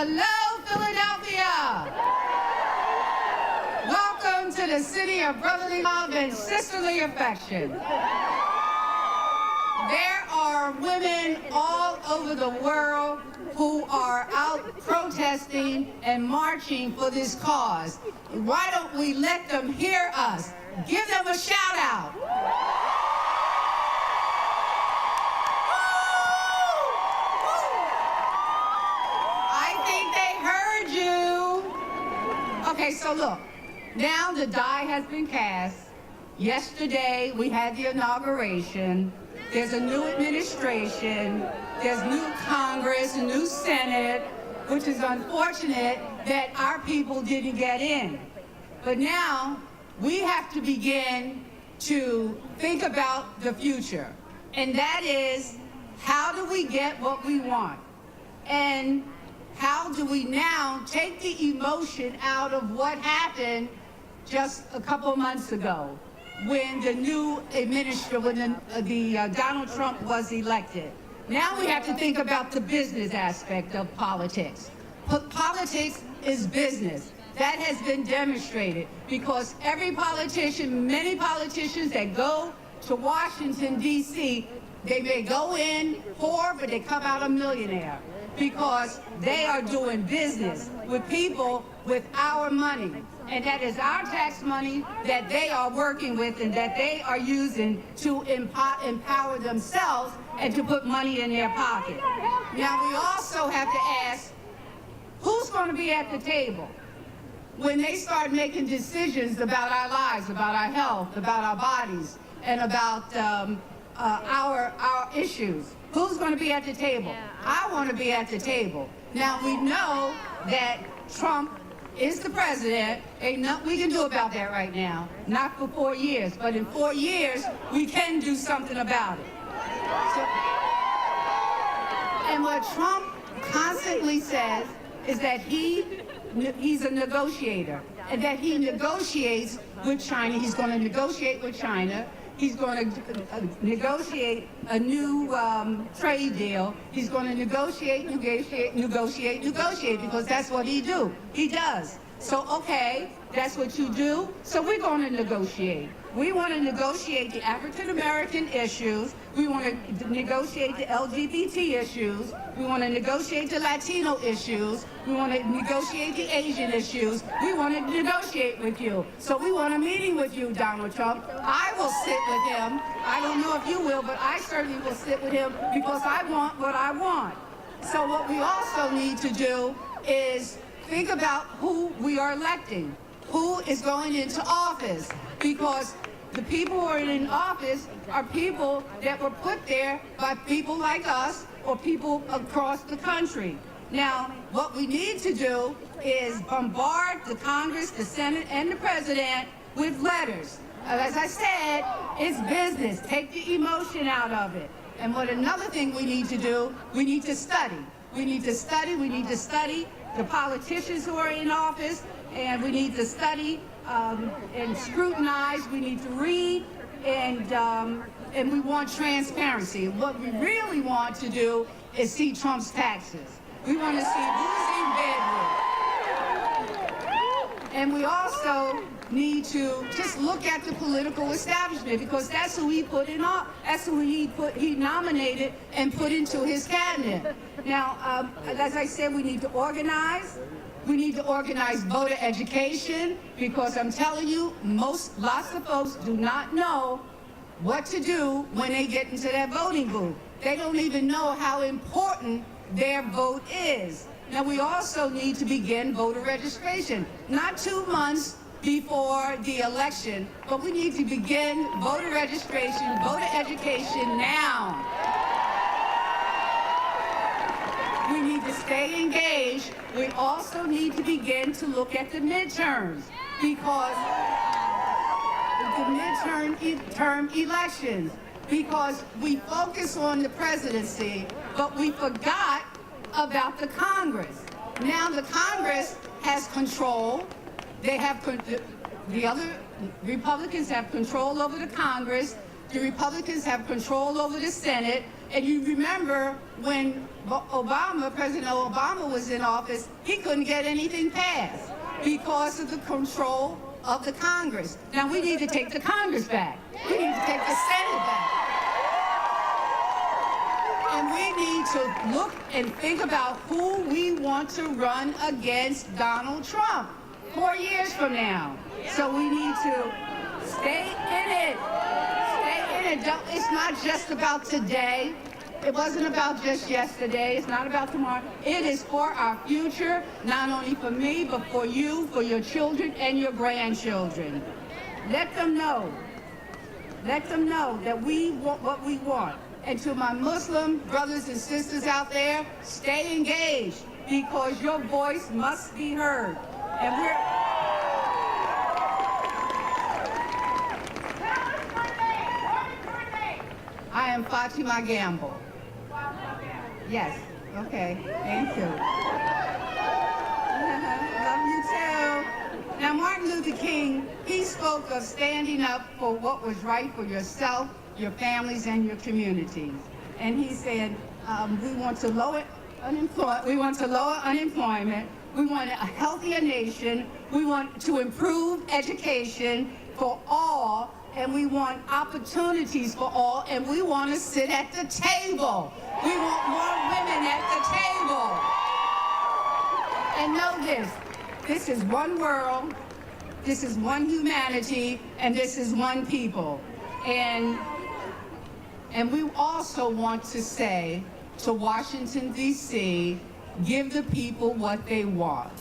Hello, Philadelphia. Welcome to the city of brotherly love and sisterly affection. There are women all over the world who are out protesting and marching for this cause. Why don't we let them hear us? Give them a shout out. I think they heard you. Okay, so look, now the die has been cast. Yesterday we had the inauguration. There's a new administration, there's new Congress, a new Senate, which is unfortunate that our people didn't get in. But now we have to begin to think about the future. And that is, how do we get what we want? And how do we now take the emotion out of what happened just a couple months ago, when the new administration, when Donald Trump was elected. Now we have to think about the business aspect of politics. Politics is business. That has been demonstrated because every politician, many politicians that go to Washington, D.C., they may go in poor, but they come out a millionaire because they are doing business with people with our money. And that is our tax money that they are working with and that they are using to empower themselves and to put money in their pocket. Now, we also have to ask, who's going to be at the table when they start making decisions about our lives, about our health, about our bodies, and about our issues? Who's going to be at the table? I want to be at the table. Now, we know that Trump is the president. Ain't nothing we can do about that right now. Not for 4 years, but in 4 years, we can do something about it. And what Trump constantly says is that he's a negotiator, and that he negotiates with China. He's going to negotiate with China. He's going to negotiate a new trade deal. He's going to negotiate, because that's what he does. So, okay, that's what you do. So we're going to negotiate. We want to negotiate the African-American issues. We want to negotiate the LGBT issues. We want to negotiate the Latino issues. We want to negotiate the Asian issues. We want to negotiate with you. So we want a meeting with you, Donald Trump. I will sit with him. I don't know if you will, but I certainly will sit with him because I want what I want. So what we also need to do is think about who we are electing, who is going into office, because the people who are in office are people that were put there by people like us or people across the country. Now, what we need to do is bombard the Congress, the Senate, and the President with letters. As I said, it's business. Take the emotion out of it. And what another thing we need to do, we need to study. We need to study the politicians who are in office, and we need to study and scrutinize. We need to read, and we want transparency. What we really want to do is see Trump's taxes. We want to see who's in bed with. And we also need to just look at the political establishment, because that's who he put in office. That's who he nominated and put into his cabinet. Now, as I said, we need to organize. We need to organize voter education, because I'm telling you, lots of folks do not know what to do when they get into that voting booth. They don't even know how important their vote is. Now, we also need to begin voter registration, not 2 months before the election, but we need to begin voter registration, voter education now. We need to stay engaged. We also need to begin to look at the midterms, because the midterm elections, because we focus on the presidency, but we forgot about the Congress. Now the Congress has control. The other Republicans have control over the Congress. The Republicans have control over the Senate. And you remember when President Obama was in office, he couldn't get anything passed because of the control of the Congress. Now we need to take the Congress back. We need to take the Senate back. And we need to look and think about who we want to run against Donald Trump 4 years from now. So we need to stay in it. Stay in it. It's not just about today. It wasn't about just yesterday. It's not about tomorrow. It is for our future, not only for me, but for you, for your children and your grandchildren. Let them know. Let them know that we want what we want. And to my Muslim brothers and sisters out there, stay engaged because your voice must be heard. And I am Faatimah Gamble. Yes. Okay. Thank you. Love you too. Now, Martin Luther King, he spoke of standing up for what was right for yourself, your families, and your communities. And he said, we want to lower unemployment. We want a healthier nation. We want to improve education for all, and we want opportunities for all, and we want to sit at the table. We want more women at the table. And know this is one world, this is one humanity, and this is one people. And we also want to say to Washington, D.C., give the people what they want.